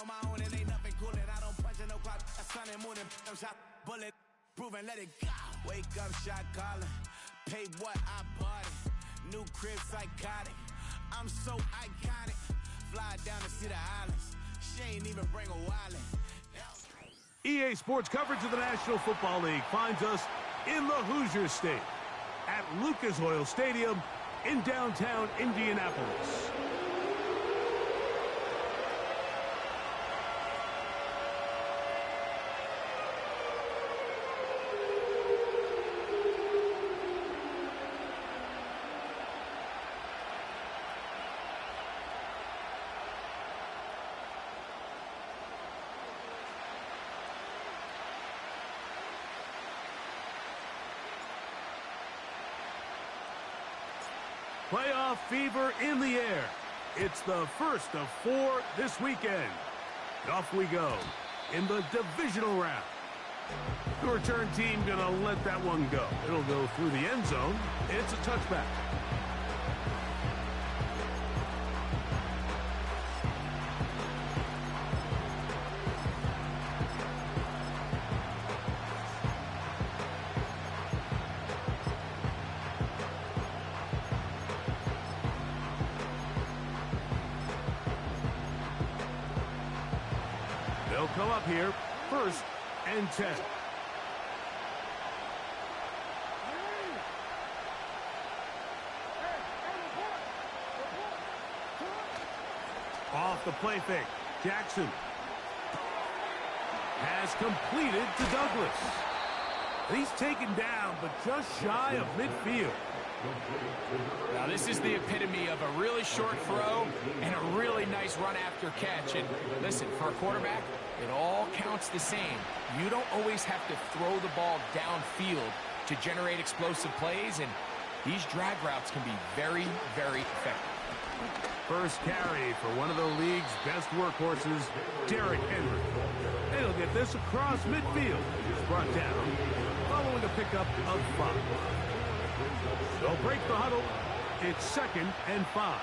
on my own and ain't nothing coolin'. I don't punch in no clock. A sun and moon and them shot bullet. Prove and let it go. Wake up, shot calling. Pay what I bought it. New crib psychotic. I'm so iconic. Fly down to see the islands. She ain't even bring a wallet. EA Sports coverage of the National Football League finds us in the Hoosier State at Lucas Oil Stadium in downtown Indianapolis. Playoff fever in the air. It's the first of 4 this weekend. Off we go in the divisional round. The return team gonna let that one go. It'll go through the end zone. It's a touchback. They'll come up here, 1st and 10. Off the play fake, Jackson has completed to Douglas. He's taken down, but just shy of midfield. Now this is the epitome of a really short throw and a really nice run after catch. And listen, for a quarterback, it all counts the same. You don't always have to throw the ball downfield to generate explosive plays, and these drag routes can be very, very effective. First carry for one of the league's best workhorses, Derrick Henry. And he'll get this across midfield. It's brought down following a pickup of 5. They'll break the huddle. It's 2nd and 5.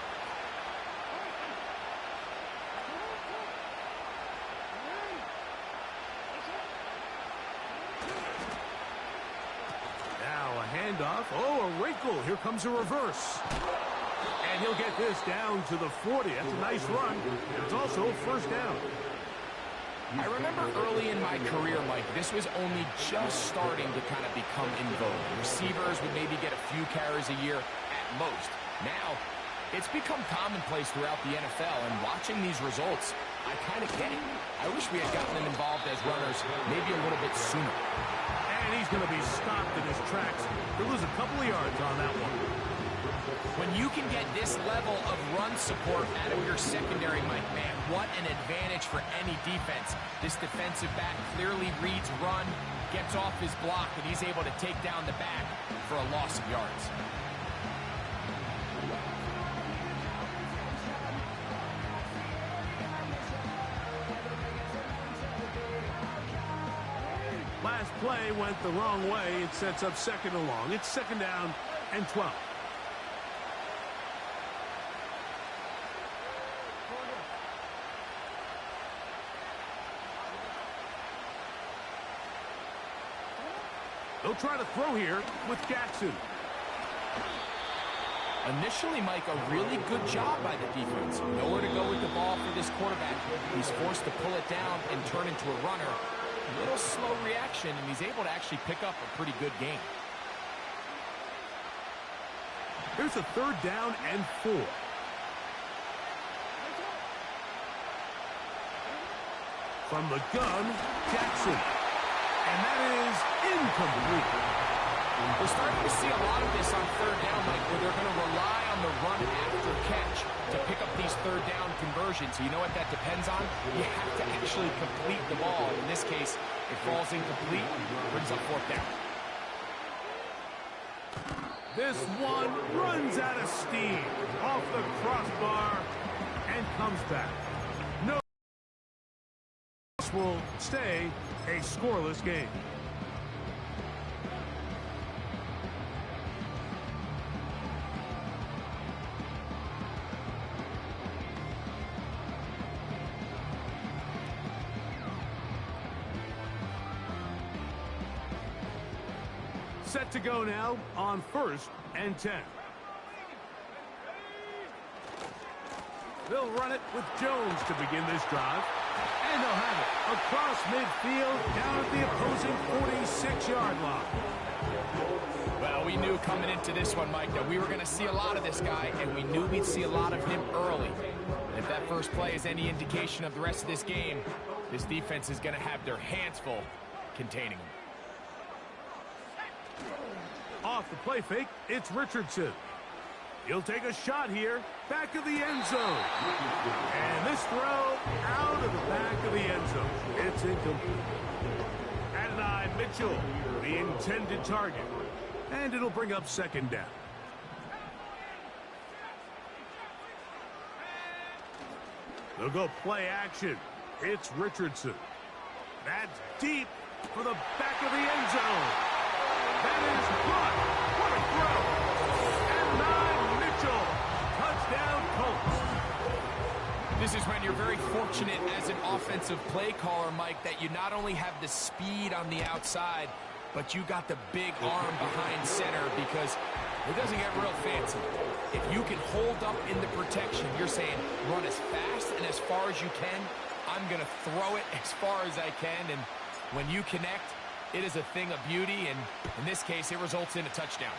Now a handoff. Oh, a wrinkle. Here comes a reverse. And he'll get this down to the 40. That's a nice run. It's also 1st down. I remember early in my career, Mike, this was only just starting to kind of become in vogue. Receivers would maybe get a few carries a year at most. Now, it's become commonplace throughout the NFL, and watching these results, I kind of get it. I wish we had gotten them involved as runners maybe a little bit sooner. And he's going to be stopped in his tracks. He'll lose a couple of yards on that one. When you can get this level of run support out of your secondary, Mike, man, what an advantage for any defense. This defensive back clearly reads run, gets off his block, and he's able to take down the back for a loss of yards. Last play went the wrong way. It sets up 2nd and long. It's 2nd down and 12. They'll try to throw here with Jackson. Initially, Mike, a really good job by the defense. Nowhere to go with the ball for this quarterback. He's forced to pull it down and turn into a runner. A little slow reaction, and he's able to actually pick up a pretty good game. Here's a 3rd down and 4. From the gun, Jackson. And that is incomplete. We're starting to see a lot of this on 3rd down, Mike, where they're going to rely on the run after catch to pick up these 3rd down conversions. So you know what that depends on? You have to actually complete the ball. In this case, it falls incomplete, brings up 4th down. This one runs out of steam off the crossbar and comes back. No. This will stay a scoreless game. Set to go now on 1st and 10. They'll run it with Jones to begin this drive. And they'll have it across midfield down at the opposing 46-yard line. Well, we knew coming into this one, Mike, that we were going to see a lot of this guy, and we knew we'd see a lot of him early. And if that first play is any indication of the rest of this game, this defense is going to have their hands full containing him. Off the play fake, it's Richardson. He'll take a shot here, back of the end zone. And this throw out of the back of the end zone. It's incomplete. Adonai Mitchell, the intended target. And it'll bring up 2nd down. They'll go play action. It's Richardson. That's deep for the back of the end zone. That is caught. What a throw. And 9 Mitchell. Touchdown Colts. This is when you're very fortunate as an offensive play caller, Mike, that you not only have the speed on the outside, but you got the big arm behind center, because it doesn't get real fancy. If you can hold up in the protection, you're saying run as fast and as far as you can. I'm going to throw it as far as I can, and when you connect, it is a thing of beauty, and in this case, it results in a touchdown.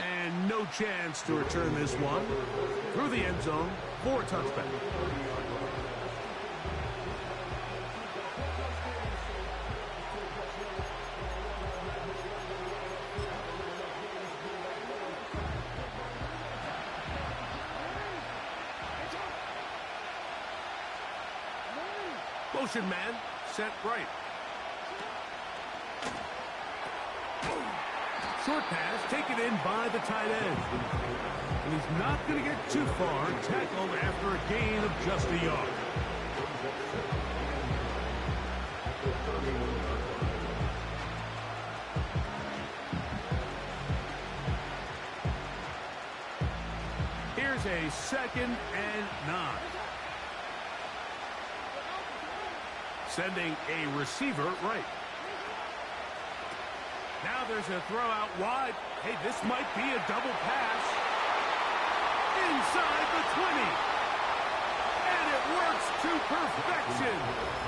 And no chance to return this one. Through the end zone for a touchback. Motion man, set right. Short pass taken in by the tight end. And he's not going to get too far, tackled after a gain of just a yard. Here's a 2nd and 9. Sending a receiver right. Now there's a throw out wide. Hey, this might be a double pass. Inside the 20. And it works to perfection.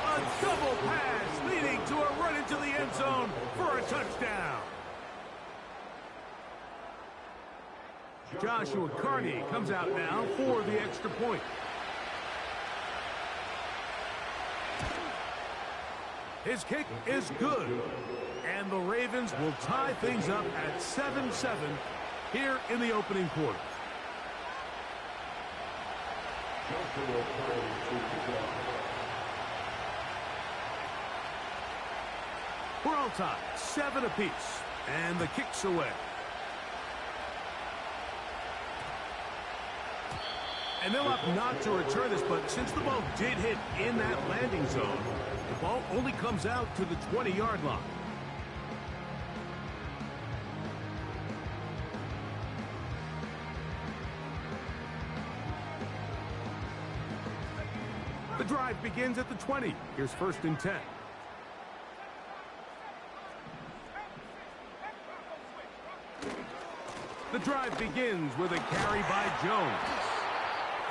A double pass leading to a run into the end zone for a touchdown. Joshua Carney comes out now for the extra point. His kick is good. And the Ravens will tie things up at 7-7 here in the opening quarter. We're all tied, 7 apiece, and the kick's away. And they'll opt not to return this, but since the ball did hit in that landing zone, the ball only comes out to the 20-yard line. The drive begins at the 20. Here's 1st and 10. The drive begins with a carry by Jones.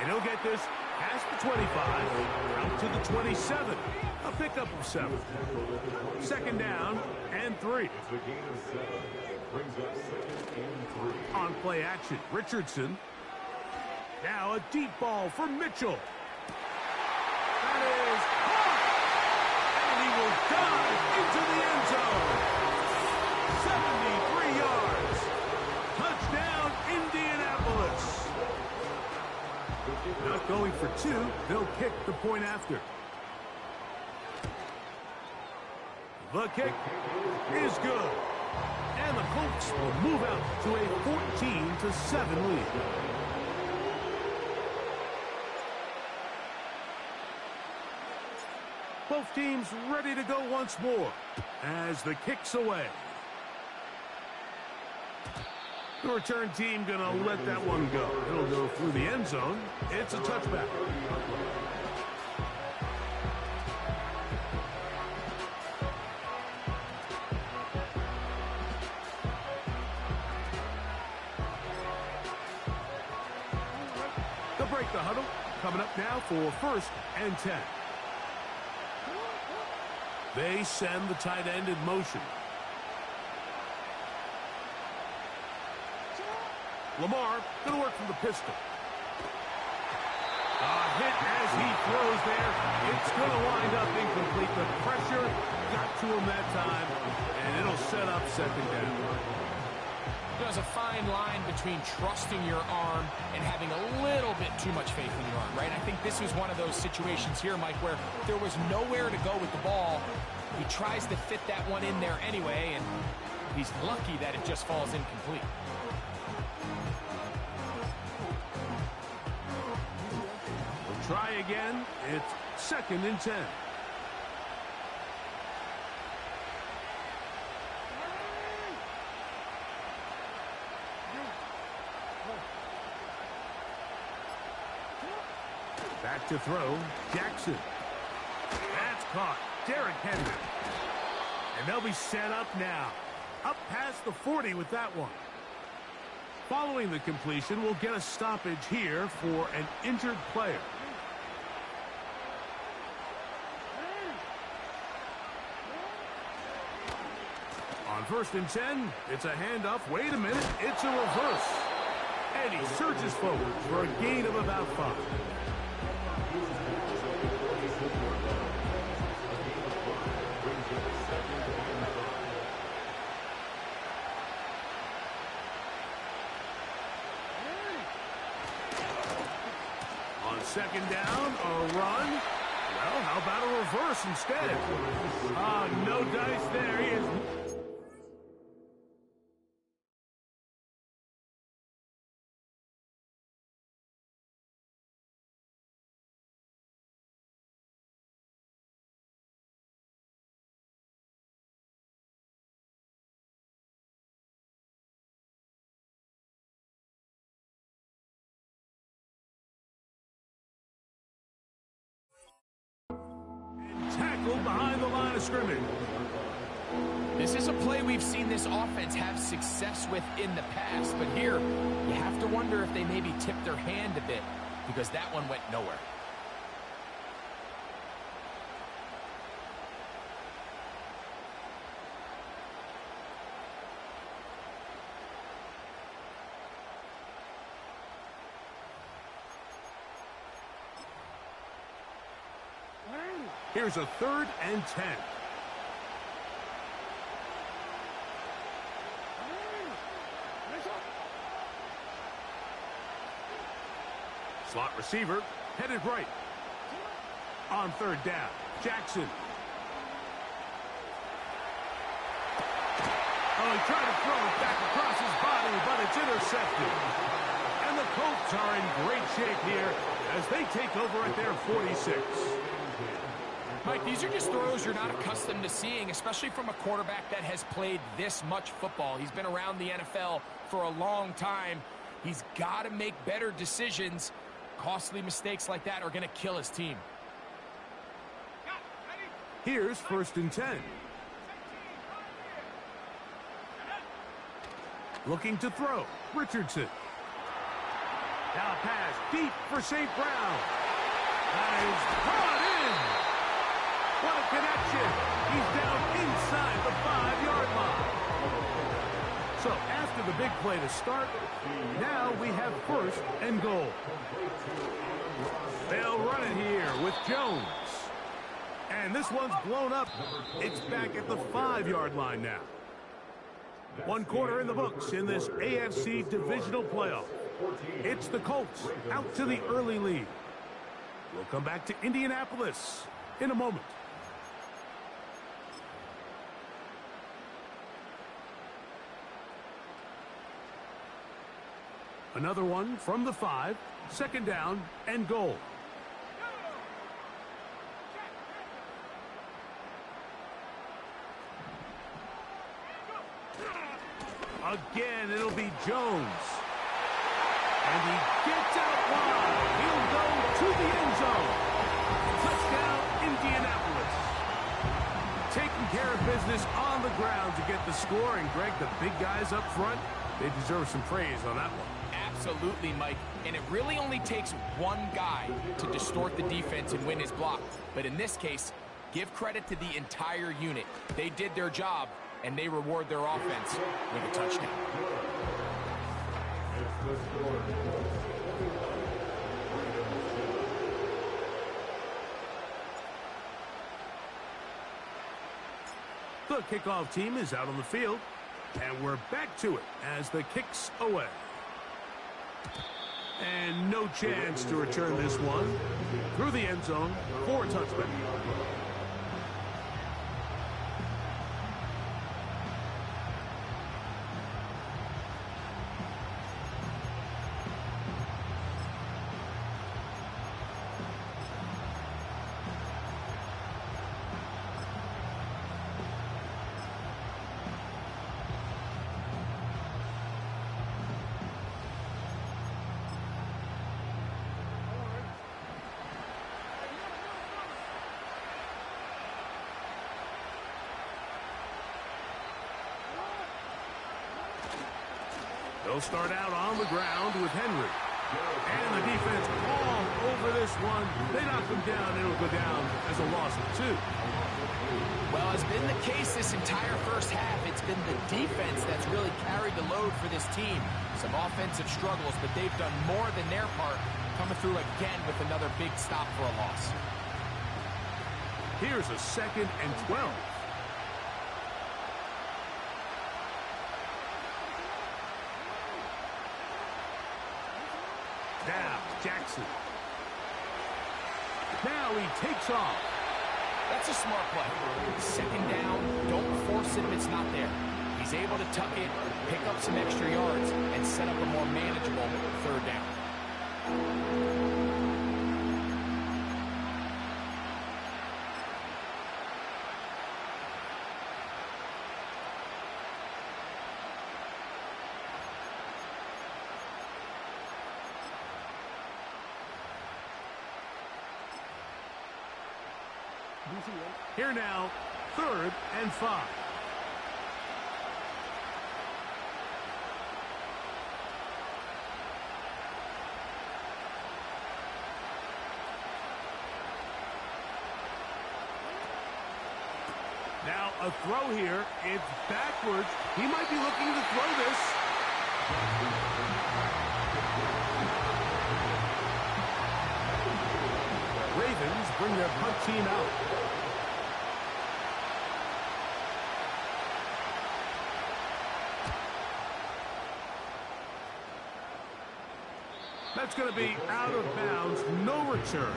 And he'll get this past the 25, out to the 27. A pickup of 7. 2nd down and 3. On play action, Richardson. Now a deep ball for Mitchell. That is caught! And he will dive into the end zone. 73 yards. Touchdown, Indianapolis. Not going for 2. They'll kick the point after. The kick is good. And the Colts will move out to a 14-7 lead. Both teams ready to go once more as the kick's away. The return team going to let that one go. It'll go through the end zone. It's a touchback. huddle. Coming up now for 1st and 10. They send the tight end in motion. Lamar going to work from the pistol. Hit as he throws there. It's going to wind up incomplete. The pressure got to him that time, and it'll set up 2nd down. There's a fine line between trusting your arm and having a little bit too much faith in your arm, right? I think this was one of those situations here, Mike, where there was nowhere to go with the ball. He tries to fit that one in there anyway, and he's lucky that it just falls incomplete. We'll try again. It's 2nd and 10. Back to throw, Jackson. That's caught, Derrick Henry. And they'll be set up now. Up past the 40 with that one. Following the completion, we'll get a stoppage here for an injured player. On 1st and 10, it's a handoff. Wait a minute, it's a reverse. And he surges forward for a gain of about 5. On 2nd down, a run. Well, how about a reverse instead? No dice there. He is... tackled behind the line of scrimmage. This is a play we've seen this offense have success with in the past, but here you have to wonder if they maybe tipped their hand a bit because that one went nowhere. Here's a 3rd and 10. Slot receiver, headed right. On 3rd down, Jackson. Oh, he tried to throw it back across his body, but it's intercepted. And the Colts are in great shape here as they take over at their 46. Mike, these are just throws you're not accustomed to seeing, especially from a quarterback that has played this much football. He's been around the NFL for a long time. He's got to make better decisions. Costly mistakes like that are going to kill his team. Here's 1st and 10. Looking to throw, Richardson. Now pass deep for St. Brown. That is brought in. What a connection. He's down inside the 5-yard line. So after the big play to start, now we have 1st and goal. They'll run it here with Jones. And this one's blown up. It's back at the 5-yard line now. 1 quarter in the books in this AFC Divisional playoff. It's the Colts out to the early lead. We'll come back to Indianapolis in a moment. Another one from the 5, 2nd down and goal. Again, it'll be Jones. And he gets out wide. He'll go to the end zone. Touchdown, Indianapolis. Taking care of business on the ground to get the score. And, Greg, the big guys up front, they deserve some praise on that one. Absolutely, Mike. And it really only takes one guy to distort the defense and win his block. But in this case, give credit to the entire unit. They did their job, and they reward their offense with a touchdown. The kickoff team is out on the field, and we're back to it as the kick's away. And no chance to return this one through the end zone for a touchback. They'll start out on the ground with Henry. And the defense all over this one. They knock him down. It'll go down as a loss of 2. Well, as been the case this entire first half, it's been the defense that's really carried the load for this team. Some offensive struggles, but they've done more than their part, coming through again with another big stop for a loss. Here's a 2nd and 12. Now, Jackson. Now he takes off. That's a smart play. 2nd down, don't force it if it's not there. He's able to tuck it, pick up some extra yards, and set up a more manageable 3rd down. Here now, 3rd and 5. Now a throw here. It's backwards. He might be looking to throw this. Ravens bring their punt team out. That's going to be out of bounds, no return.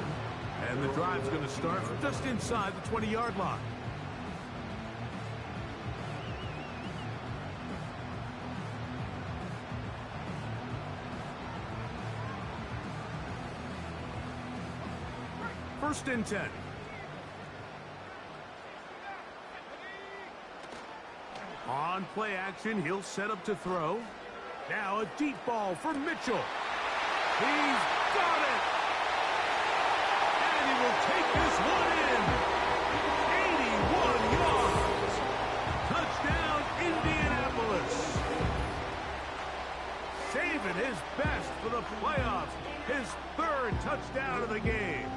And the drive's going to start just inside the 20-yard line. First and 10. On play action, he'll set up to throw. Now a deep ball for Mitchell. He's got it! And he will take this one in. 81 yards. Touchdown, Indianapolis. Saving his best for the playoffs. His 3rd touchdown of the game.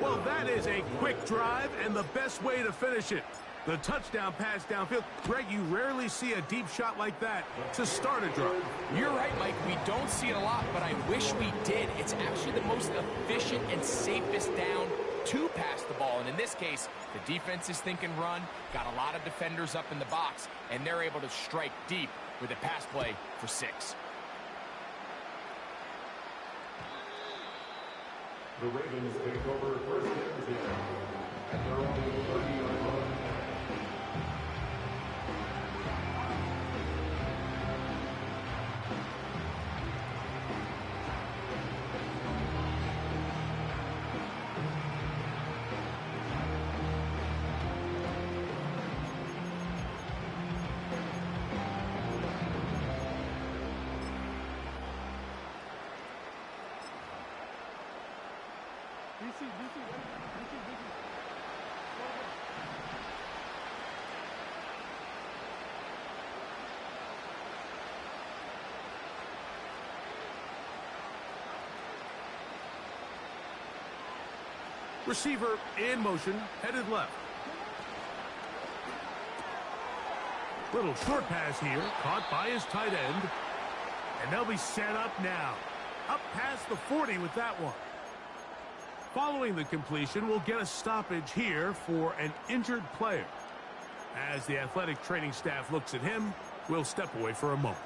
Well, that is a quick drive and the best way to finish it. The touchdown pass downfield. Greg, you rarely see a deep shot like that to start a drive. You're right, Mike. We don't see it a lot, but I wish we did. It's actually the most efficient and safest down to pass the ball. And in this case, the defense is thinking run, got a lot of defenders up in the box, and they're able to strike deep with a pass play for 6. The Ravens take over first and 10 at their own 30-yard line. Receiver in motion, headed left. Little short pass here, caught by his tight end. And they'll be set up now. Up past the 40 with that one. Following the completion, we'll get a stoppage here for an injured player. As the athletic training staff looks at him, we'll step away for a moment.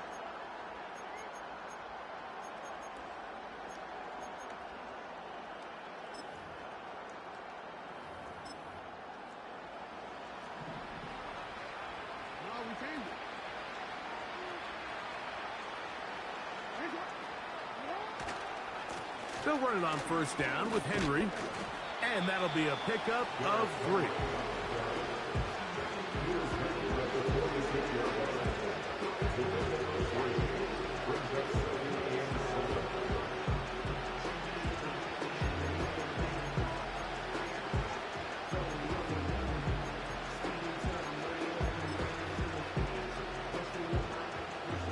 They'll run it on first down with Henry, and that'll be a pickup of 3.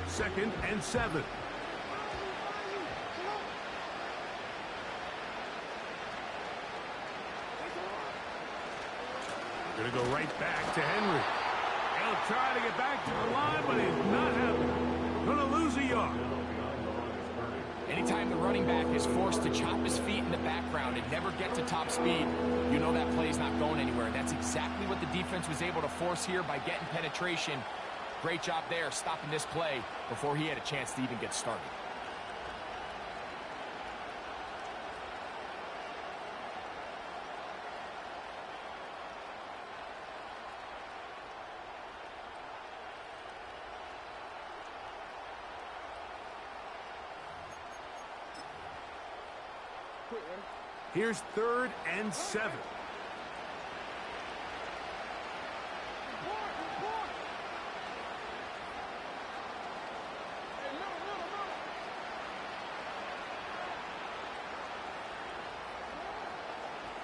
Second and 7. Going to go right back to Henry. He'll try to get back to the line, but he's not happening. Going to lose a yard. Anytime the running back is forced to chop his feet in the background and never get to top speed, you know that play's not going anywhere. That's exactly what the defense was able to force here by getting penetration. Great job there, stopping this play before he had a chance to even get started. Here's 3rd and 7.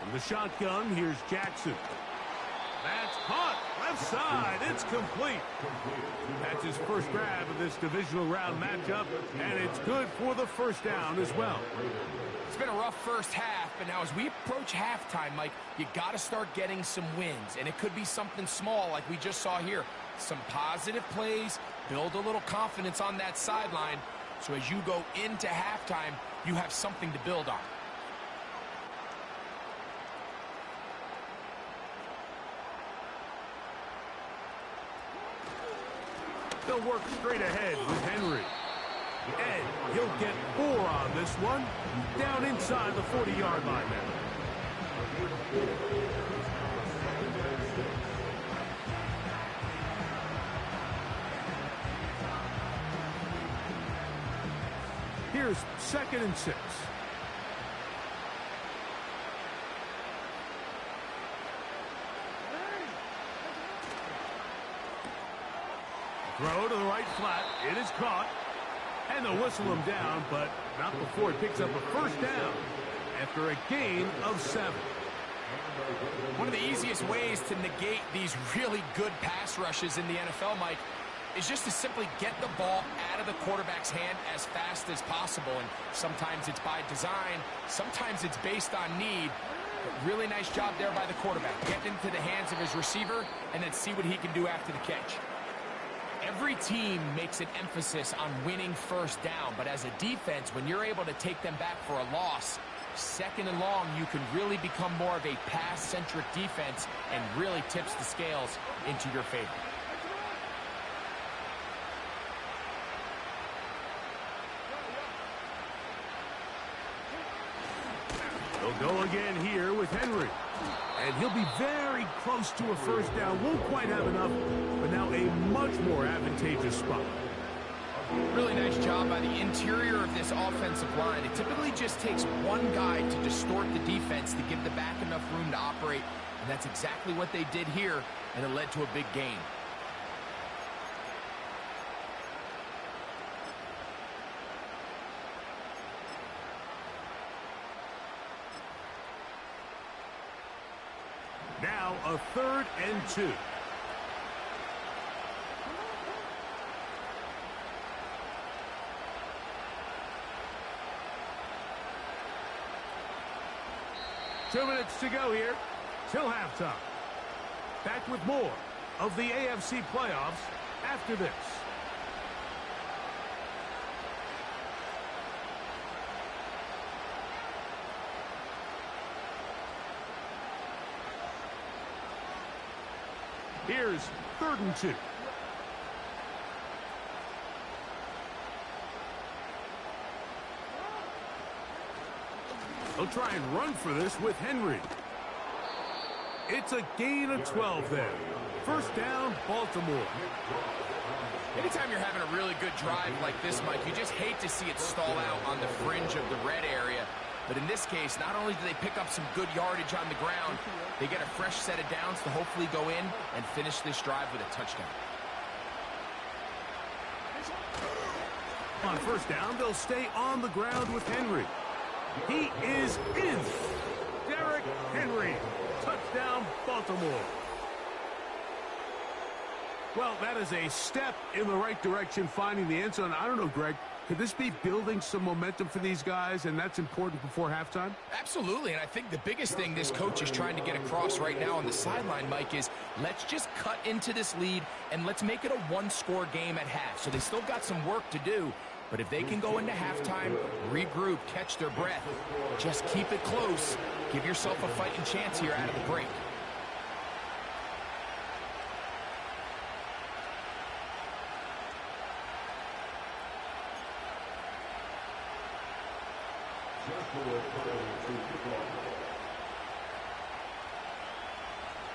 From the shotgun, here's Jackson. That's caught. Left side. It's complete. That's his first grab of this divisional round matchup, and it's good for the first down as well. It's been a rough first half, but now as we approach halftime, Mike, you got to start getting some wins, and it could be something small like we just saw here. Some positive plays, build a little confidence on that sideline, so as you go into halftime, you have something to build on. They'll work straight ahead with Henry. And he'll get 4 on this one. Down inside the 40-yard line now. Here's 2nd and 6. Throw to the right flat. It is caught. And they'll whistle him down, but not before he picks up a first down after a gain of 7. One of the easiest ways to negate these really good pass rushes in the NFL, Mike, is just to simply get the ball out of the quarterback's hand as fast as possible. And sometimes it's by design, sometimes it's based on need. But really nice job there by the quarterback. Get into the hands of his receiver and then see what he can do after the catch. Every team makes an emphasis on winning first down, but as a defense, when you're able to take them back for a loss, 2nd and long, you can really become more of a pass-centric defense and really tips the scales into your favor. They'll go again here with Henry. And he'll be very close to a first down. Won't quite have enough, but now a much more advantageous spot. Really nice job by the interior of this offensive line. It typically just takes one guy to distort the defense to give the back enough room to operate. And that's exactly what they did here, and it led to a big gain. Now a 3rd and 2. 2 minutes to go here till halftime. Back with more of the AFC playoffs after this. Here's 3rd and 2. They'll try and run for this with Henry. It's a gain of 12 there. 1st down, Baltimore. Anytime you're having a really good drive like this, Mike, you just hate to see it stall out on the fringe of the red area. But in this case, not only do they pick up some good yardage on the ground, they get a fresh set of downs to hopefully go in and finish this drive with a touchdown. On 1st down, they'll stay on the ground with Henry. He is in. Derrick Henry. Touchdown, Baltimore. Well, that is a step in the right direction, finding the end zone. I don't know, Greg. Could this be building some momentum for these guys, and that's important before halftime? Absolutely, and I think the biggest thing this coach is trying to get across right now on the sideline, Mike, is let's just cut into this lead, and let's make it a one-score game at half. So they still got some work to do, but if they can go into halftime, regroup, catch their breath, just keep it close, give yourself a fighting chance here out of the break.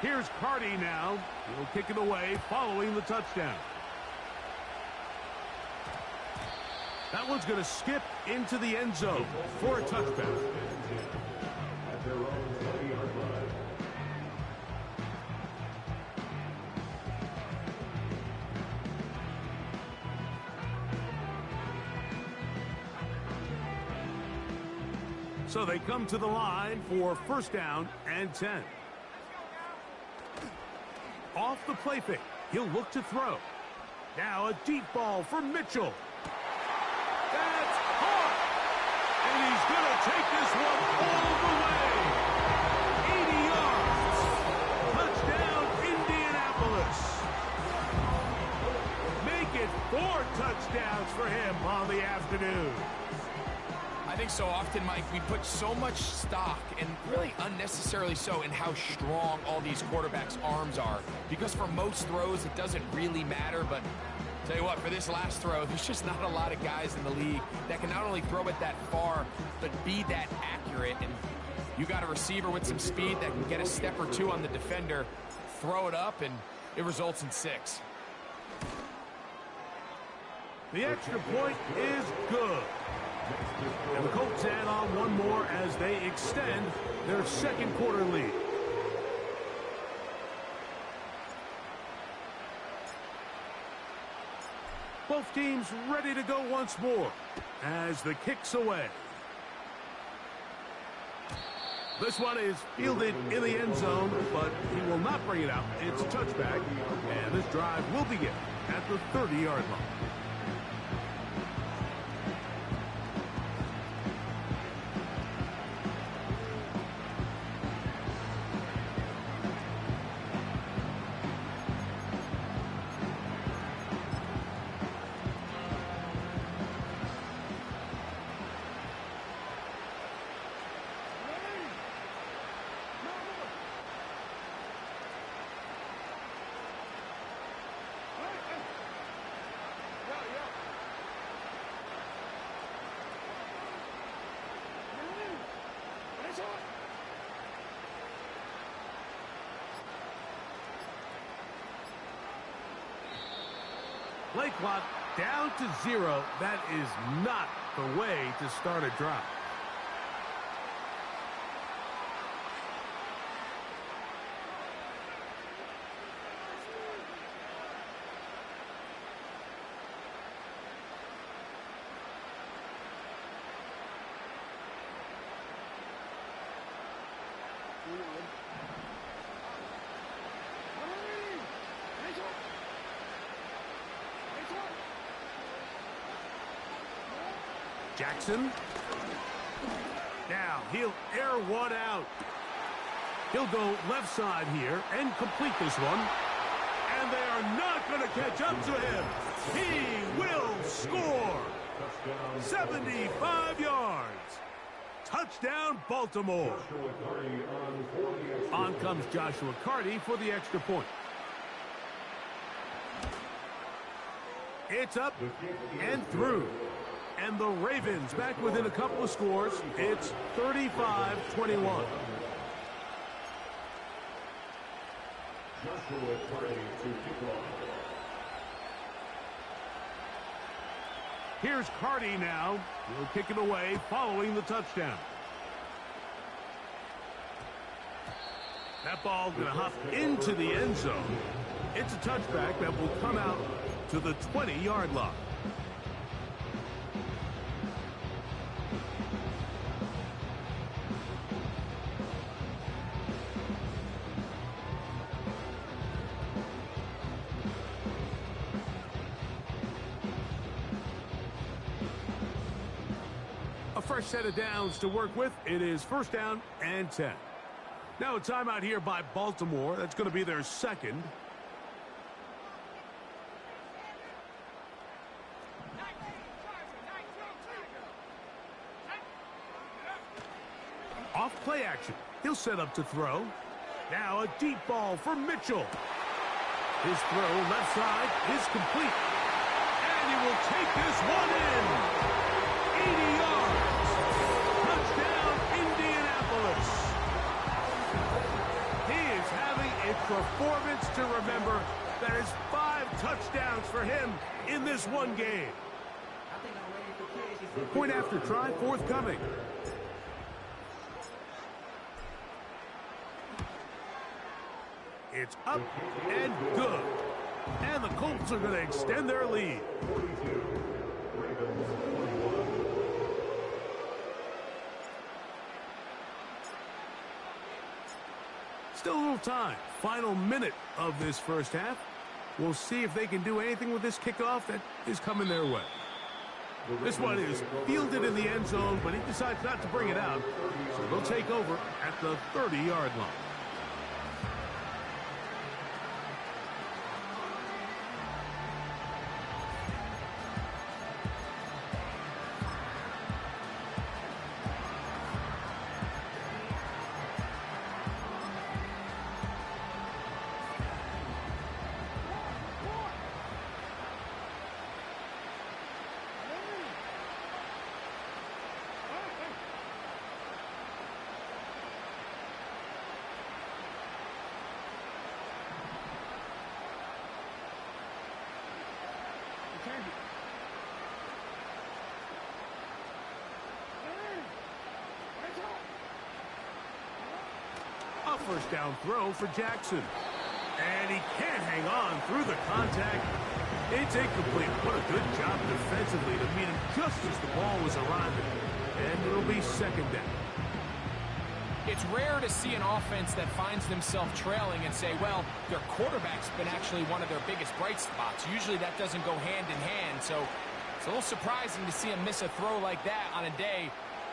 Here's Carty now. He'll kick it away following the touchdown. That one's going to skip into the end zone for a touchback. So they come to the line for 1st down and 10. Off the play fake. He'll look to throw. Now a deep ball for Mitchell. That's caught. And he's going to take this one all the way. 80 yards. Touchdown, Indianapolis. Make it 4 touchdowns for him on the afternoon. I think so often, Mike, we put so much stock, and really unnecessarily so, in how strong all these quarterbacks' arms are. Because for most throws, it doesn't really matter, but tell you what, for this last throw, there's just not a lot of guys in the league that can not only throw it that far, but be that accurate. And you got a receiver with some speed that can get a step or two on the defender, throw it up, and it results in 6. The extra point is good. And the Colts add on one more as they extend their 2nd quarter lead. Both teams ready to go once more as the kick's away. This one is fielded in the end zone, but he will not bring it out. It's a touchback, and this drive will begin at the 30-yard line. Play clock down to 0. That is not the way to start a drive. Jackson. Now He'll air one out. He'll go left side here and complete this one. And they are not going to catch up to him. He will score. 75 yards. Touchdown, Baltimore. On comes Joshua Carty for the extra point. It's up and through. And the Ravens back within a couple of scores. It's 35-21. Here's Carty now. He'll kick it away following the touchdown. That ball going to hop into the end zone. It's a touchback that will come out to the 20-yard line. Fresh set of downs to work with. It is first down and 10. Now a timeout here by Baltimore. That's going to be their second. Off play action. He'll set up to throw. Now a deep ball for Mitchell. His throw left side is complete. And he will take this one in. 80 yards. Performance to remember. That is 5 touchdowns for him in this one game. Point after try forthcoming. It's up and good. And the Colts are going to extend their lead. Still a little time. Final minute of this first half. We'll see if they can do anything with this kickoff that is coming their way. This one is fielded in the end zone, but he decides not to bring it out. So they'll take over at the 30-yard line. A first down throw for Jackson. And he can't hang on through the contact. It's incomplete. What a good job defensively to meet him just as the ball was arriving. And it'll be second down. It's rare to see an offense that finds themselves trailing and say, well, their quarterback's been actually one of their biggest bright spots. Usually that doesn't go hand in hand, so it's a little surprising to see him miss a throw like that on a day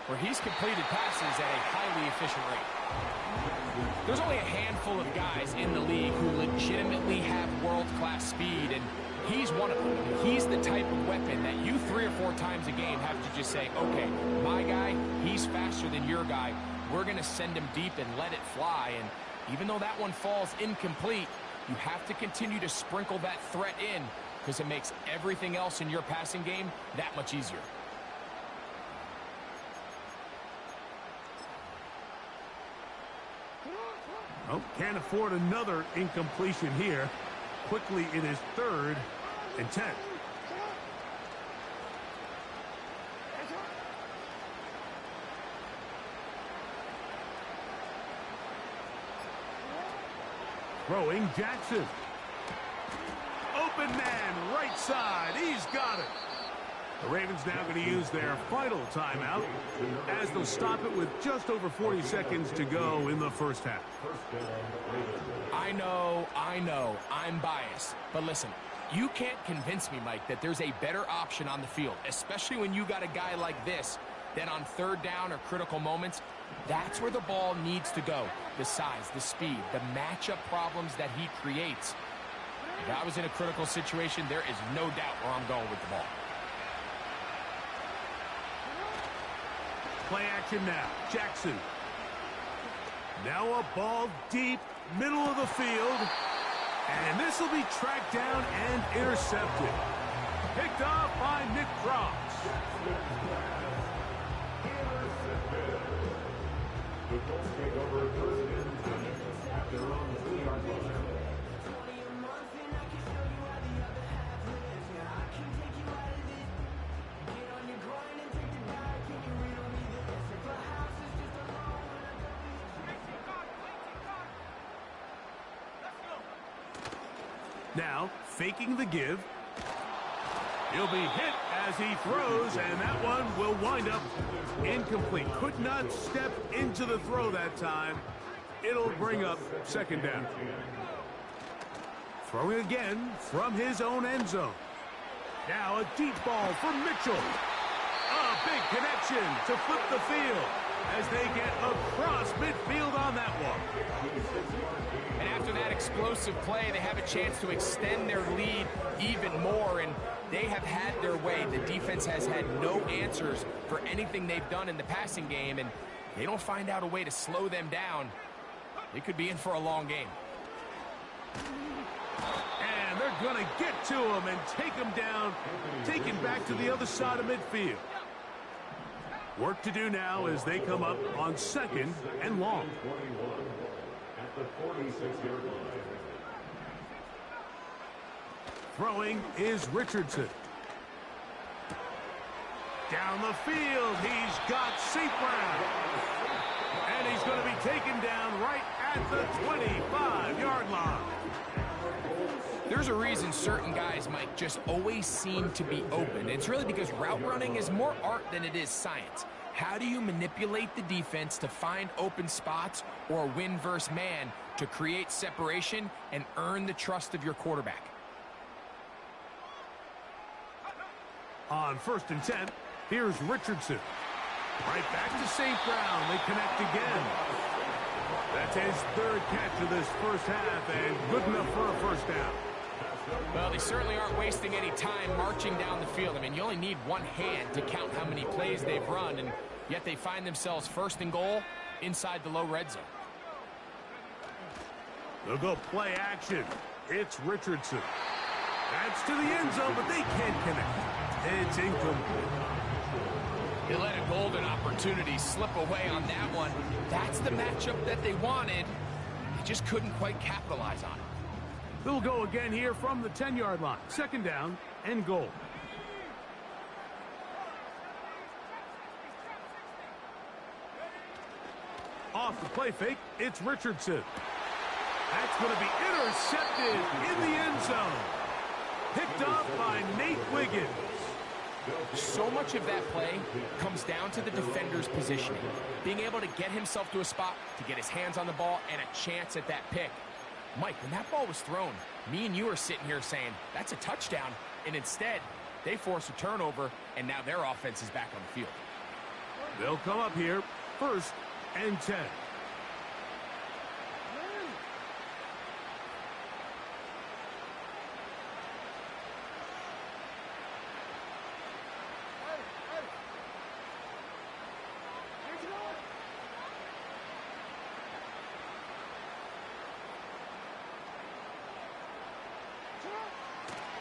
where he's completed passes at a highly efficient rate. There's only a handful of guys in the league who legitimately have world-class speed, and he's one of them. He's the type of weapon that you 3 or 4 times a game have to just say, okay, my guy, he's faster than your guy. We're going to send him deep and let it fly. And even though that one falls incomplete, you have to continue to sprinkle that threat in because it makes everything else in your passing game that much easier. Oh, can't afford another incompletion here. Quickly, it is 3rd and 10. Throwing Jackson. Open man, right side. He's got it. The Ravens now going to use their final timeout as they'll stop it with just over 40 seconds to go in the first half. I know, I'm biased. But listen, you can't convince me, Mike, that there's a better option on the field, especially when you got a guy like this, that on 3rd down or critical moments, That's where the ball needs to go. The size, the speed, the matchup problems that he creates. If I was in a critical situation, there is no doubt where I'm going with the ball. Play action now. Jackson. Now a ball deep, middle of the field. And this will be tracked down and intercepted. Picked off by Nick Cross. The Colts take over first and 10 at their own 3-yard line. Now, faking the give. He'll be hit as he throws, and that one will wind up incomplete. Could not step into the throw that time. It'll bring up second down. Throwing again from his own end zone. Now a deep ball for Mitchell. A big connection to flip the field as they get across midfield on that one. And after that explosive play, they have a chance to extend their lead even more, and they have had their way. The defense has had no answers for anything they've done in the passing game, and they don't find out a way to slow them down. They could be in for a long game. And they're going to get to him and take him down, take him back to the other side of midfield. Work to do now as they come up on second and long. At the 46-yard line. Throwing is Richardson. Down the field, he's got St. Brown. And he's going to be taken down right at the 25-yard line. There's a reason certain guys, Mike, just always seem to be open. It's really because route running is more art than it is science. How do you manipulate the defense to find open spots or win versus man to create separation and earn the trust of your quarterback? On 1st and 10, here's Richardson. Right back to St. Brown. They connect again. That's his third catch of this first half and good enough for a first down. Well, they certainly aren't wasting any time marching down the field. I mean, you only need one hand to count how many plays they've run, and yet they find themselves first and goal inside the low red zone. They'll go play action. It's Richardson. That's to the end zone, but they can't connect. It's incomplete. They let a golden opportunity slip away on that one. That's the matchup that they wanted. They just couldn't quite capitalize on it. They'll go again here from the 10-yard line. Second down and goal. Off the play fake, it's Richardson. That's going to be intercepted in the end zone. Picked up by Nate Wiggins. So much of that play comes down to the defender's positioning. Being able to get himself to a spot, to get his hands on the ball, and a chance at that pick. Mike, when that ball was thrown, me and you are sitting here saying, that's a touchdown. And instead, they force a turnover, and now their offense is back on the field. They'll come up here, 1st and 10.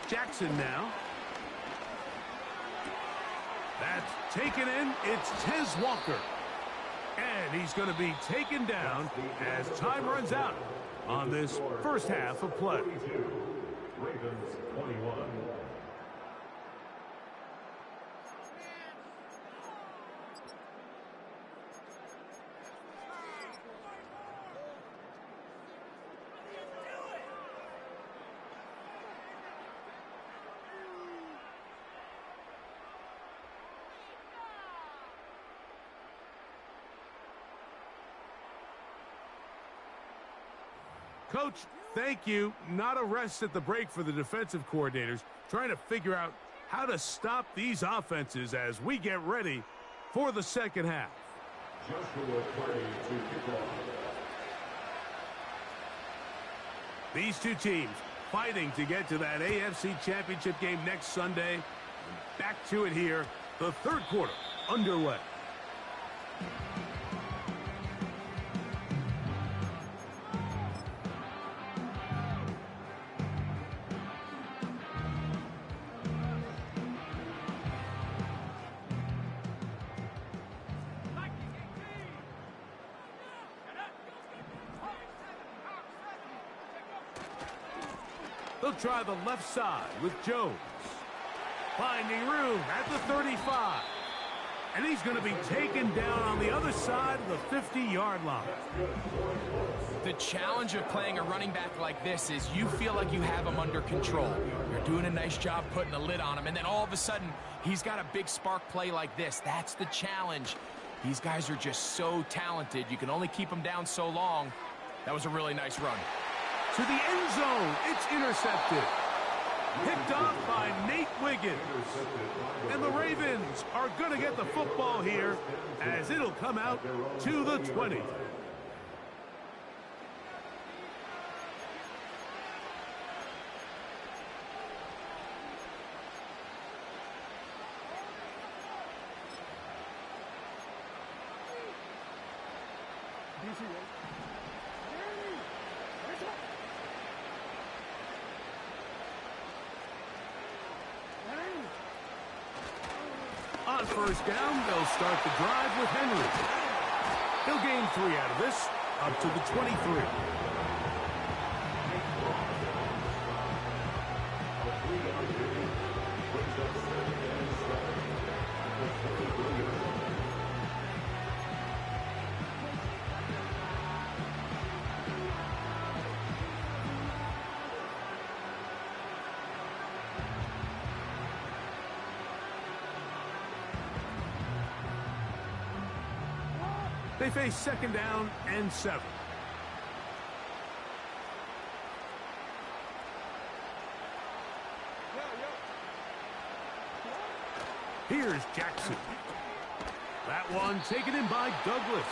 Jackson now. That's taken in. It's Tez Walker. And he's going to be taken down as time runs out on this first half of play. Ravens 21. Coach, thank you. Not a rest at the break for the defensive coordinators, trying to figure out how to stop these offenses as we get ready for the second half. Joshua Party to kick off. These two teams fighting to get to that AFC Championship game next Sunday. Back to it here, the third quarter underway. They'll try the left side with Jones. Finding room at the 35. And he's going to be taken down on the other side of the 50-yard line. The challenge of playing a running back like this is you feel like you have him under control. You're doing a nice job putting a lid on him, and then all of a sudden, he's got a big spark play like this. That's the challenge. These guys are just so talented. You can only keep them down so long. That was a really nice run. To the end zone, it's intercepted. Picked off by Nate Wiggins. And the Ravens are going to get the football here as it'll come out to the 20. On first down, they'll start the drive with Henry. He'll gain 3 out of this, up to the 23. They face second down and 7. Here's Jackson. That one taken in by Douglas.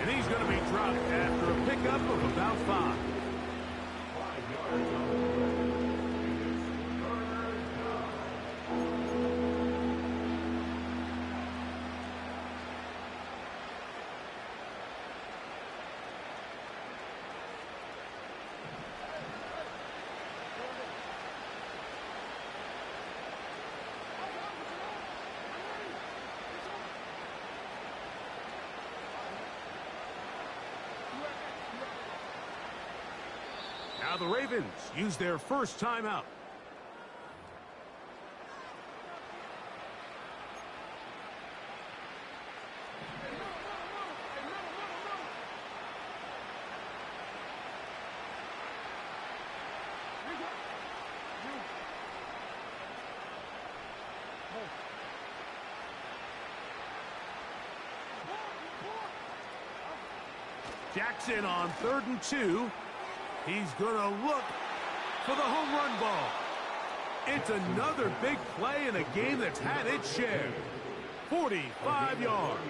And he's going to be dropped after a pickup of about 5. Now the Ravens use their first timeout. Jackson on 3rd and 2. He's going to look for the home run ball. It's another big play in a game that's had its share. 45 yards.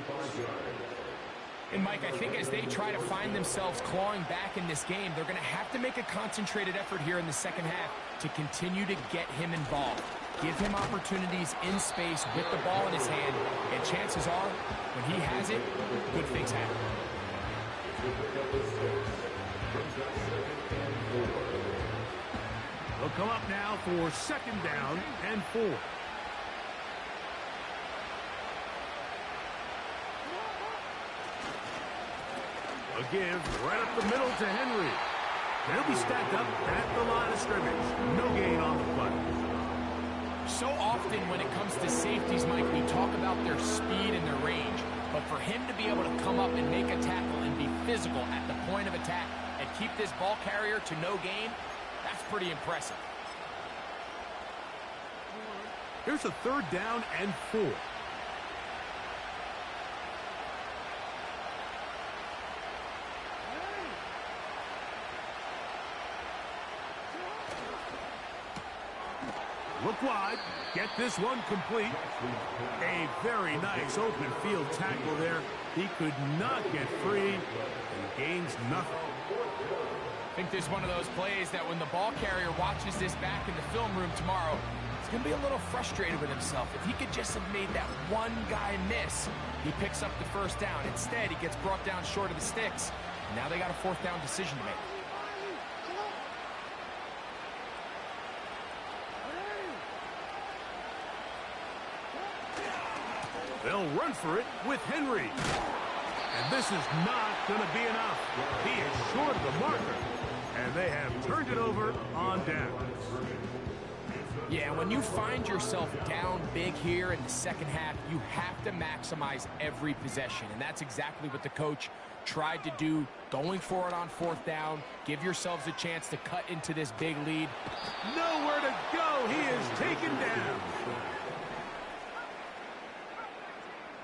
And, Mike, I think as they try to find themselves clawing back in this game, they're going to have to make a concentrated effort here in the second half to continue to get him involved. Give him opportunities in space with the ball in his hand, and chances are, when he has it, good things happen. They'll come up now for second down and 4. A give right up the middle to Henry. They'll be stacked up at the line of scrimmage. No gain on the play. So often when it comes to safeties, Mike, we talk about their speed and their range. But for him to be able to come up and make a tackle and be physical at the point of attack and keep this ball carrier to no gain, that's pretty impressive. Here's a 3rd down and 4. Look wide. Get this one complete. A very nice open field tackle there. He could not get free and gains nothing. I think this is one of those plays that when the ball carrier watches this back in the film room tomorrow, he's going to be a little frustrated with himself. If he could just have made that one guy miss, he picks up the first down. Instead, he gets brought down short of the sticks. And now they got a fourth down decision to make. They'll run for it with Henry. And this is not going to be enough. He is short of the marker. And they have turned it over on downs. Yeah, when you find yourself down big here in the second half, you have to maximize every possession. And that's exactly what the coach tried to do, going for it on fourth down. Give yourselves a chance to cut into this big lead. Nowhere to go. He is taken down.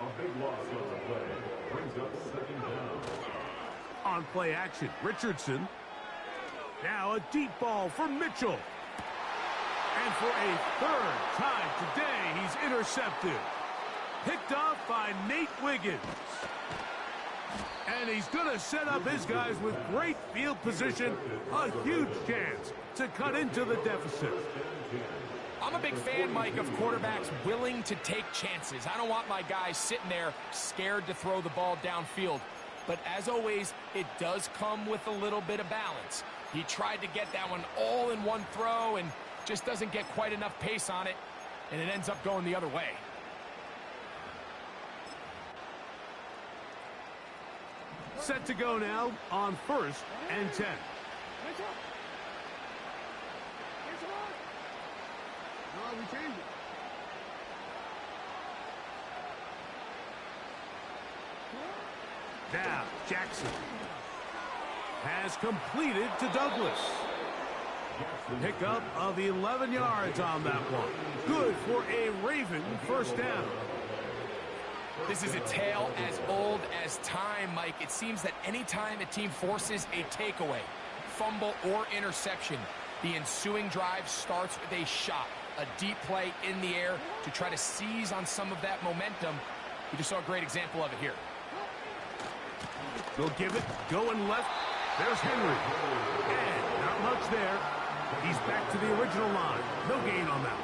A big loss on the play. Brings up second down. On play action, Richardson. Now a deep ball for Mitchell. And for a third time today, he's intercepted. Picked off by Nate Wiggins. And he's going to set up his guys with great field position. A huge chance to cut into the deficit. I'm a big fan, Mike, of quarterbacks willing to take chances. I don't want my guys sitting there scared to throw the ball downfield. But as always, it does come with a little bit of balance. He tried to get that one all in one throw and just doesn't get quite enough pace on it, and it ends up going the other way. Set to go now on 1st and 10. Now, Jackson has completed to Douglas. Pickup of 11 yards on that one. Good for a Raven first down. This is a tale as old as time, Mike. It seems that anytime a team forces a takeaway, fumble, or interception, the ensuing drive starts with a shot, a deep play in the air to try to seize on some of that momentum. We just saw a great example of it here. They'll give it, going left. There's Henry. And not much there. He's back to the original line. No gain on that.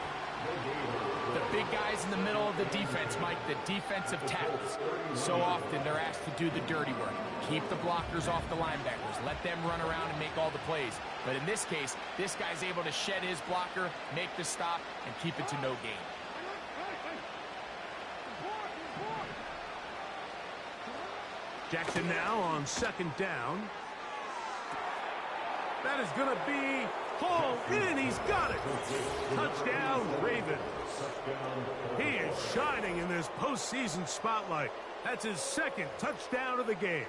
The big guys in the middle of the defense, Mike, the defensive tackles. So often they're asked to do the dirty work. Keep the blockers off the linebackers. Let them run around and make all the plays. But in this case, this guy's able to shed his blocker, make the stop, and keep it to no gain. Jackson now on 2nd down. That is going to be hauled in. He's got it. Touchdown, Ravens. He is shining in this postseason spotlight. That's his 2nd touchdown of the game.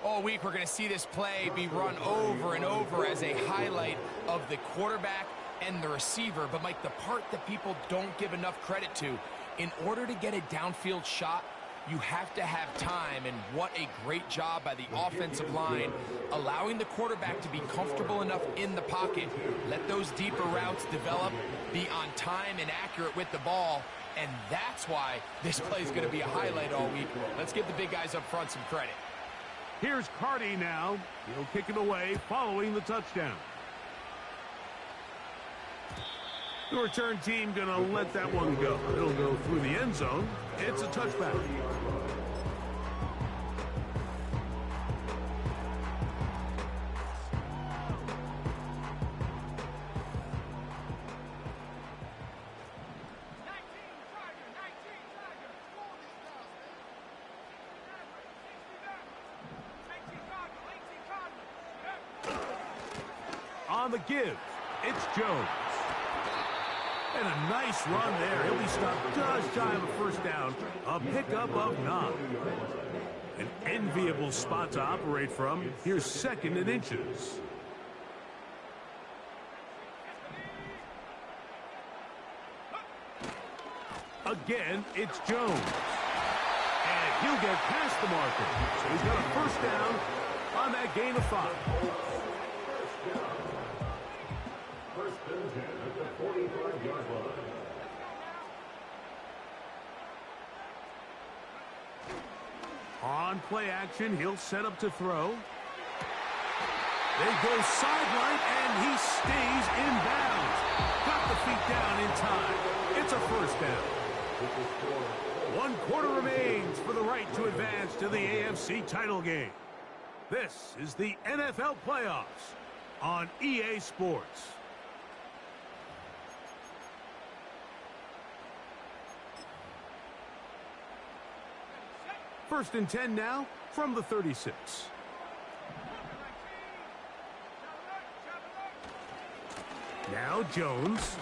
All week we're going to see this play be run over and over as a highlight of the quarterback and the receiver. But, Mike, the part that people don't give enough credit to, in order to get a downfield shot, you have to have time, and what a great job by the offensive line, allowing the quarterback to be comfortable enough in the pocket, let those deeper routes develop, be on time and accurate with the ball, and that's why this play is going to be a highlight all week. Let's give the big guys up front some credit. Here's Carty now. He'll kick it away following the touchdown. The return team going to let that one go. It'll go through the end zone. It's a touchback. On the give, it's Jones. And a nice run there. He'll be stopped just shy of a first down. A pickup of 9. An enviable spot to operate from. Here's 2nd and inches. Again, it's Jones. And he'll get past the marker. So he's got a first down on that gain of 5. First and 10 at the 45-yard line. On play action, he'll set up to throw. They go sideline, and he stays in bounds. Got the feet down in time. It's a first down. 1 quarter remains for the right to advance to the AFC title game. This is the NFL playoffs on EA Sports. First and 10 now from the 36. Now Jones.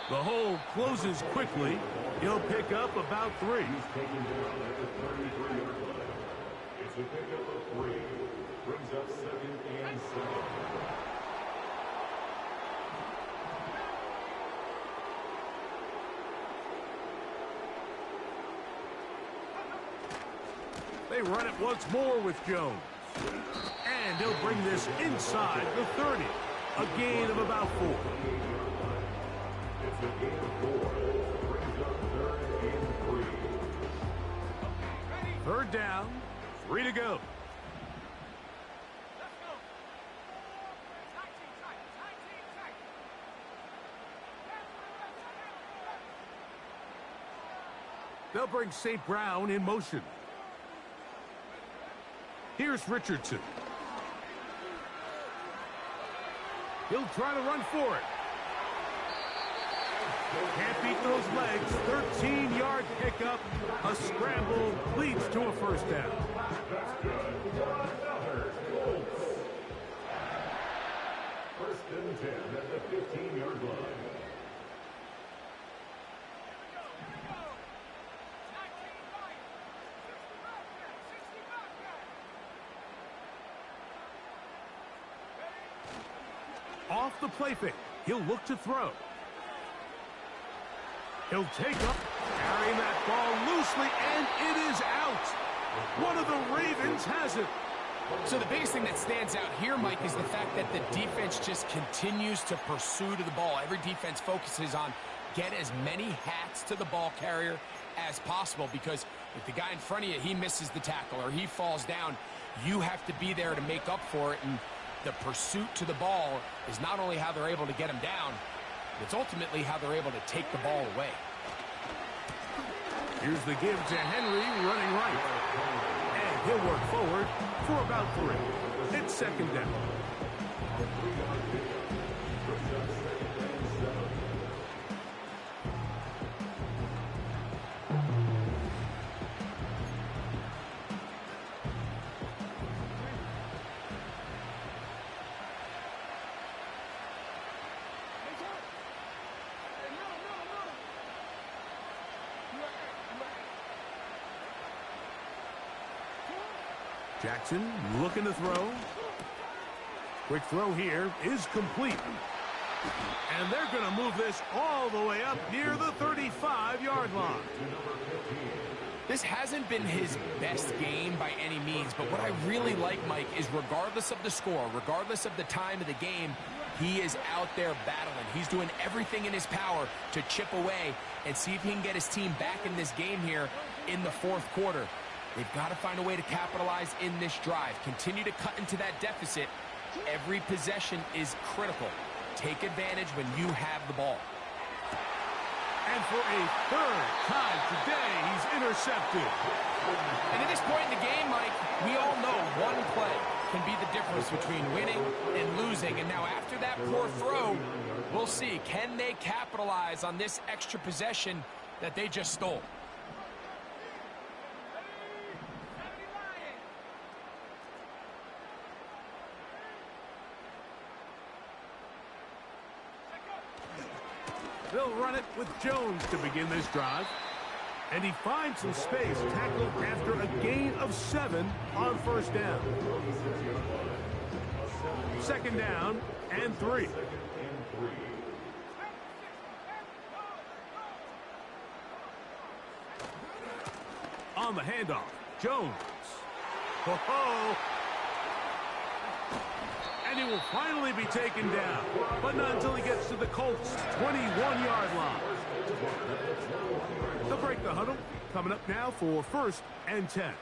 The hole closes quickly. He'll pick up about 3. He's taken down at the 33-yard line. It's a pickup of 3. Brings up 2nd and 7. They run it once more with Jones. And he'll bring this inside the 30. A gain of about 4. It's a gain of 4. Brings up 3rd and 3. 3rd down, 3 to go. They'll bring St. Brown in motion. Here's Richardson. He'll try to run for it. Can't beat those legs. 13-yard pickup. A scramble leads to a first down. That's good. Another Colts. First and 10 at the 15-yard line. Off the play fake. He'll look to throw. He'll take up, carrying that ball loosely, and it is out. One of the Ravens has it. So the biggest thing that stands out here, Mike, is the fact that the defense just continues to pursue to the ball. Every defense focuses on get as many hats to the ball carrier as possible, because if the guy in front of you, he misses the tackle or he falls down, you have to be there to make up for it. And the pursuit to the ball is not only how they're able to get him down, it's ultimately how they're able to take the ball away. Here's the give to Henry running right. And he'll work forward for about 3. It's 2nd down. Jackson looking to throw. Quick throw here is complete. And they're going to move this all the way up near the 35-yard line. This hasn't been his best game by any means, but what I really like, Mike, is regardless of the score, regardless of the time of the game, he is out there battling. He's doing everything in his power to chip away and see if he can get his team back in this game here in the 4th quarter. They've got to find a way to capitalize in this drive. Continue to cut into that deficit. Every possession is critical. Take advantage when you have the ball. And for a 3rd time today, he's intercepted. And at this point in the game, Mike, we all know one play can be the difference between winning and losing. And now after that poor throw, we'll see, can they capitalize on this extra possession that they just stole? They'll run it with Jones to begin this drive. And he finds some space, tackled after a gain of 7 on 1st down. 2nd down and 3. On the handoff, Jones. Ho-ho! And And he will finally be taken down, but not until he gets to the Colts' 21-yard line. They'll break the huddle. Coming up now for 1st and 10.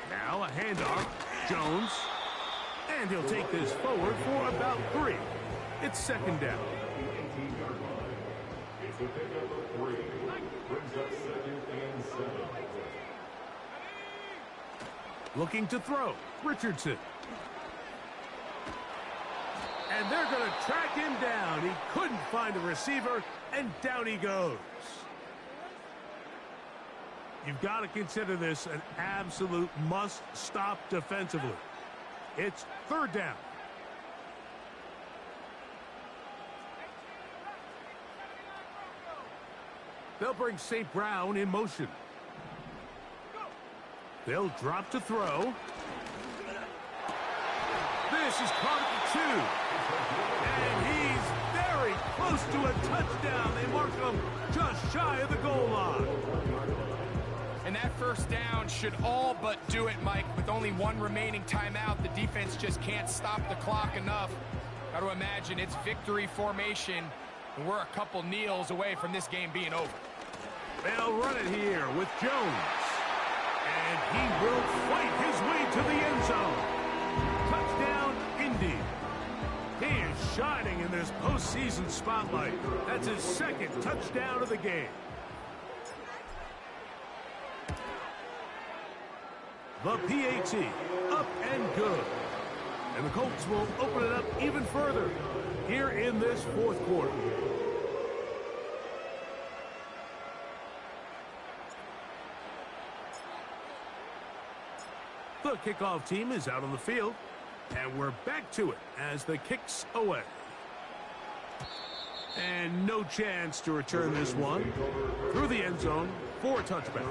Now a handoff. Jones. And he'll take this forward for about 3. It's 2nd down. It's a pickup of 3. Brings up 2nd and 7. Looking to throw. Richardson. And they're going to track him down. He couldn't find a receiver, and down he goes. You've got to consider this an absolute must-stop defensively. It's 3rd down. They'll bring St. Brown in motion. They'll drop to throw. This is caught at the 2. And he's very close to a touchdown. They mark him just shy of the goal line. And that 1st down should all but do it, Mike. With only 1 remaining timeout, the defense just can't stop the clock enough. Got to imagine it's victory formation, and we're a couple kneels away from this game being over. They'll run it here with Jones. And he will fight his way to the end zone. Touchdown, Indy. He is shining in this postseason spotlight. That's his 2nd touchdown of the game. The PAT, up and good. And the Colts will open it up even further here in this 4th quarter. The kickoff team is out on the field, and we're back to it as the kick's away. And no chance to return this one through the end zone for a touchback.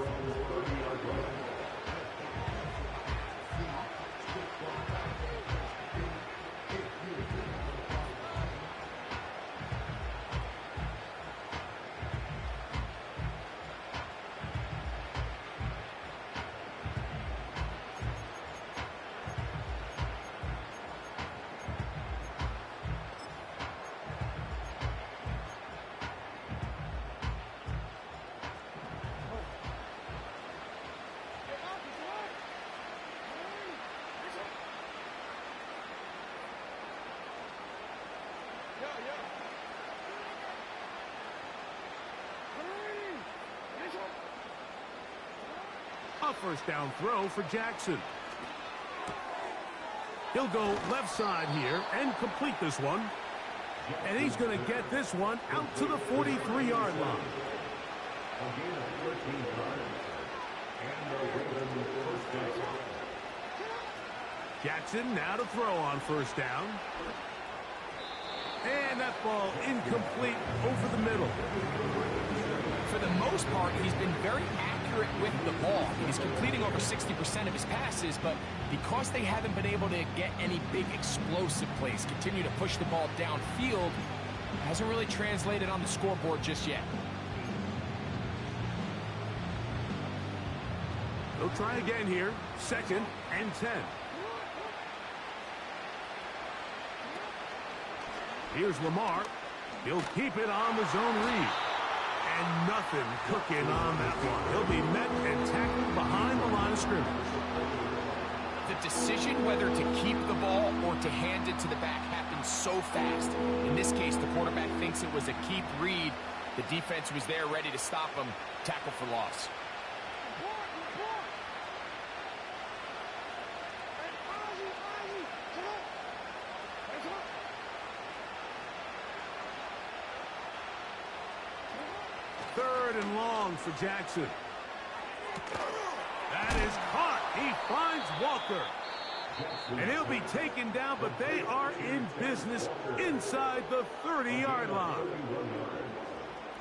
A 1st down throw for Jackson. He'll go left side here and complete this one. And he's going to get this one out to the 43-yard line. Jackson now to throw on 1st down. And that ball incomplete over the middle. For the most part, he's been very accurate with the ball. He's completing over 60% of his passes, but because they haven't been able to get any big explosive plays, continue to push the ball downfield, hasn't really translated on the scoreboard just yet. They'll try again here. 2nd and 10. Here's Lamar. He'll keep it on the zone read. And nothing cooking on that one. He'll be met and tackled behind the line of scrimmage. The decision whether to keep the ball or to hand it to the back happens so fast. In this case, the quarterback thinks it was a keep read. The defense was there ready to stop him. Tackle for loss. Third and long for Jackson. That is caught. He finds Walker. And he'll be taken down, but they are in business inside the 30-yard line.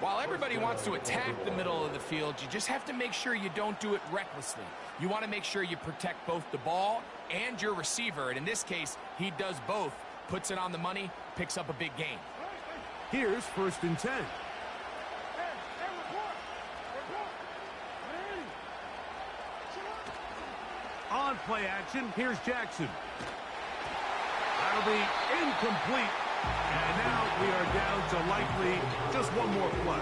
While everybody wants to attack the middle of the field, you just have to make sure you don't do it recklessly. You want to make sure you protect both the ball and your receiver. And in this case, he does both. Puts it on the money, picks up a big gain. Here's 1st and 10. play action. Here's Jackson. That'll be incomplete. And now we are down to likely just one more play.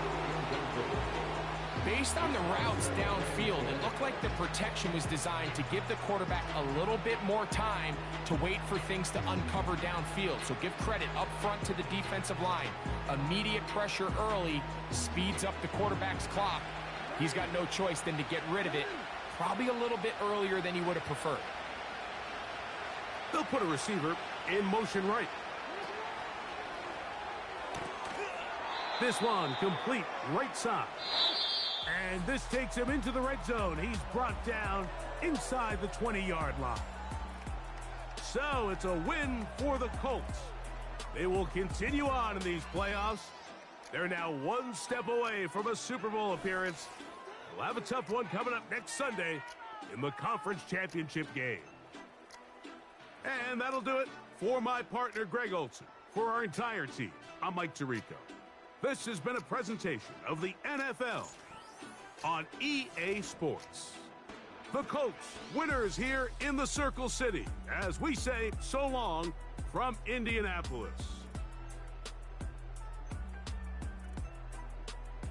Based on the routes downfield, it looked like the protection was designed to give the quarterback a little bit more time to wait for things to uncover downfield. So give credit up front to the defensive line. Immediate pressure early speeds up the quarterback's clock. He's got no choice than to get rid of it, probably a little bit earlier than he would have preferred. They'll put a receiver in motion right. This one complete right side. And this takes him into the red zone. He's brought down inside the 20-yard line. So it's a win for the Colts. They will continue on in these playoffs. They're now one step away from a Super Bowl appearance. We'll have a tough one coming up next Sunday in the conference championship game. And that'll do it for my partner, Greg Olson. For our entire team, I'm Mike Tirico. This has been a presentation of the NFL on EA Sports. The Colts, winners here in the Circle City, as we say so long from Indianapolis.